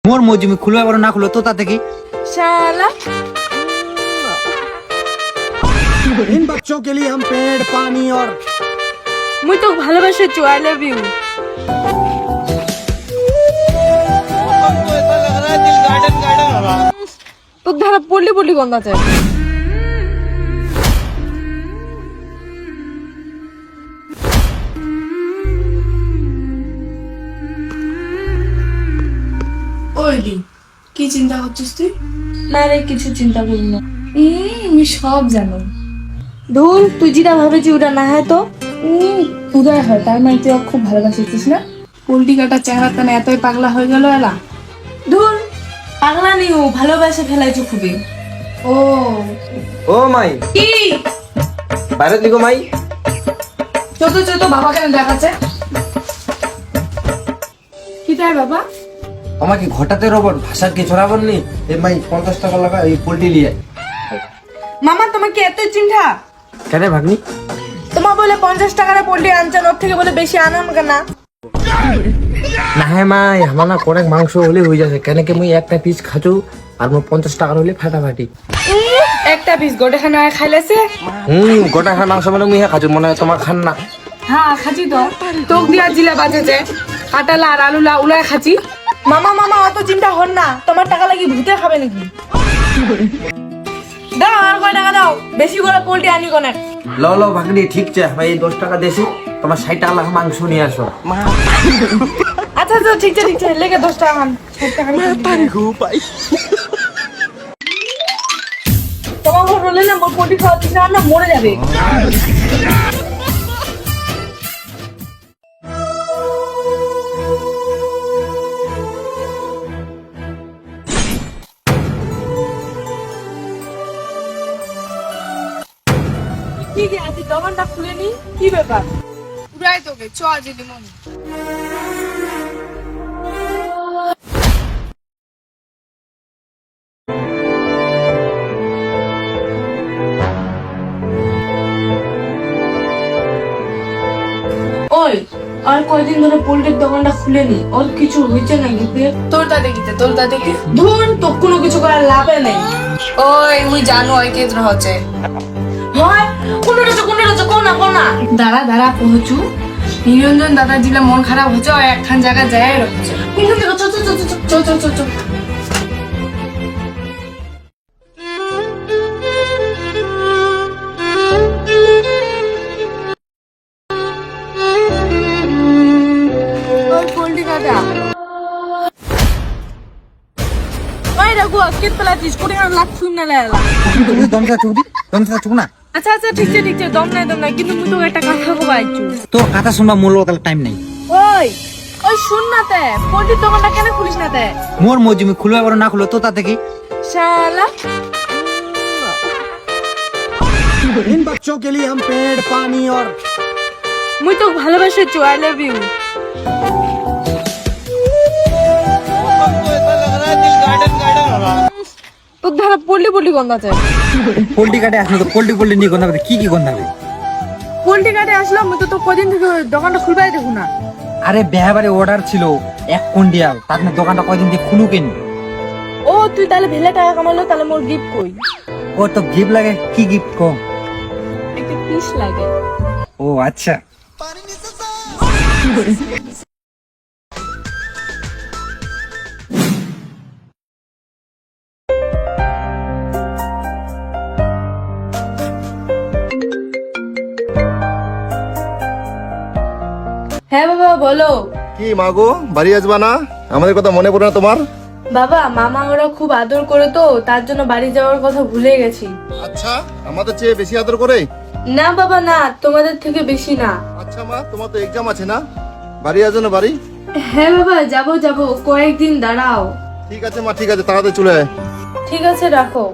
মোর মৌজুমি খুলবে বড় না খুলো তো তাতে কি শালা इन बच्चों के लिए हम पेड़ पानी और মুই তো ভালোবাসি আই লাভ ইউ তো ধারা পড়লি পড়লি গন্ধা চাই ওই দি কি চিন্তা করছিস তুই? না রে কিছু চিন্তা করি না আমি সব জানো। ধুর তুই যেটা ভাবেছি ওটা না হয় তো উদয় হয় তার মানে তুই ওকে খুব ভালোবাসিস না? পোল্ট্রি কাটা চেহারা তানে এতই পাগলা হয়ে গেল এলা। ধুর পাগলা নেই ও ভালোবাসে ফেলাইছো খুবই ও ও মাই কি বাইরে দিগো মাই চত চত বাবা কেন দেখাচ্ছে? কি তাই বাবা? আমাকে ঘটাতে রবট ভাষা কি ছড়াবার নি এ মাই 50 টাকা লাগা এই পোল্ট্রি লিয়ে মামা তোমাকে এত চিন্তা কেন ভাগ্নি তোমার বলে 50 টাকার পোল্ট্রি আনছেন ওর থেকে বলে বেশি আনন কেন না হ্যাঁ মাই আমার না অনেক মাংস হলে হয়ে যাচ্ছে কেন কি মুই একটা পিস খাচু আর মোর 50 টাকা হলে ফাটাফাটি একটা পিস গোটে খানা খাইলেছে। গোটা খান মাংস মানে মুই খাচু মনে হয় তোমার খান না হ্যাঁ খাচ্ছি তো তোক দিয়া জিলা বাজেছে কাটালা আর আলুলা উলাই খাচ্ছি। মামা মামা অত চিন্তা হন না তোমার টাকা লাগি ভূতে খাবে নাকি দাও আর কয় টাকা দাও বেশি করে পোল্ট্রি আনি কোনে ল ল ভাগ্নি ঠিক আছে ভাই 10 টাকা দেছি তোমার 60 টাকা লাগা মাংস নিয়ে আসো আচ্ছা আচ্ছা ঠিক আছে লেগে 10 টাকা খান 60 টাকা তোমার ঘর বললে না মোর পোল্ট্রি খাওয়া দিচ্ছে না মরে যাবে কি কি আছে দোকানটা খুলে নি কি ব্যাপার উড়াই তোকে চ যদি মন ওই আর কয়দিন ধরে পোল্ট্রির দোকানটা খুলে নি ওর কিছু হয়েছে নাকি তোর তা দেখিতে ধুন তো কোনো কিছু করার লাভে নেই ওই মুই জানো ওই কেজ হচ্ছে হয় কোন রয়েছে কোন না দাঁড়া দাঁড়া পৌঁছু নিরঞ্জন দাদা জিলা মন খারাপ হচ্ছে ওই একখান জায়গা যায় রয়েছে চ ওই পোল্ট্রি কাটা ওই রাগু কেত পেলাছিস কোটি আর লাখ শুন না লালা তুমি দমটা চুক না আচ্ছা আচ্ছা ঠিক আছে দম নাই কিন্তু মুই তো একটা কথা কবাইছু তোর কথা শুনবা মোর তাহলে টাইম নাই ওই ওই শুন না তে পোল্ট্রির দোকানটা কেন খুলিস না তে মোর মৌজুমি খুলবে বড় না খুলো তো তাতে কি শালা इन बच्चों के लिए हम पेड़ पानी और মুই তো ভালোবাসি আই লাভ ইউ তো ধারা পড়লি গন্ধা চাই পোল্ট্রি কাটে আসলে তো পোল্ট্রি নিয়ে গন্ধ হবে কি গন্ধ হবে পোল্ট্রি কাটে আসলাম মুই তো কদিন থেকে দোকানটা খুলবাই দেখু না আরে বিয়াবারে অর্ডার ছিল 1 কুইন্টাল তার না দোকানটা কয়দিন দিয়ে খুলু কেন ও তুই তাহলে ভেলে টাকা কামালো তাহলে মোর গিফট কই ও তো গিফট লাগে কি গিফট কম একটা পিস লাগে ও আচ্ছা হ্যাঁ বাবা বলো কি মাগো বাড়ি আসবা না? আমাদের কথা মনে পড়ে না তোমার? বাবা মামা ওরা খুব আদর করে তো তার জন্য বাড়ি যাওয়ার কথা ভুলে গেছি আচ্ছা আমাদের চেয়ে বেশি আদর করে? না বাবা না তোমাদের থেকে বেশি না আচ্ছা মা তোমার তো এক্সাম আছে না, বাড়ি আসো না বাড়ি? হ্যাঁ বাবা যাবো কয়েকদিন দাঁড়াও ঠিক আছে মা ঠিক আছে তাড়াতাড়ি চলে আয়। ঠিক আছে রাখো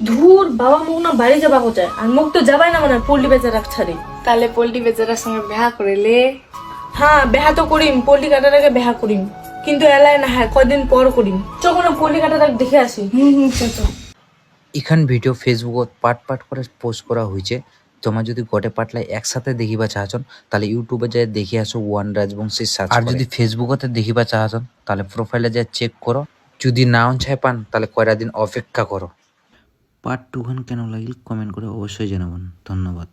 ধুর বাবা মুখ না বাড়ি যাবা কোথায় আর মুখ তো যাবাই না মানে পোল্ট্রি বেচারা ছাড়ি তাহলে পোল্ট্রি বেচারার সঙ্গে বিয়া করিলে হ্যাঁ বেহা তো করিম পোল্ট্রি কাটার আগে বেহা করিম কিন্তু এলাই না হ্যাঁ কয়দিন পর করিম কোনো পোল্ট্রি কাটার দেখে আসি চ এখান ভিডিও ফেসবুকত পার্ট করে পোস্ট করা হয়েছে তোমার যদি গোটে পাটলাই একসাথে দেখিবা চাহছন তাহলে ইউটিউবে যাই দেখি আসো ওয়ান রাজবংশী সার্চ আর যদি ফেসবুকতে দেখিবা চাহছন তাহলে প্রোফাইলে যাই চেক করো যদি নাও চাই পান তাহলে কয়টা দিন অপেক্ষা করো। পার্ট 2 কেন লাগিল কমেন্ট করে অবশ্যই জানাবেন। ধন্যবাদ।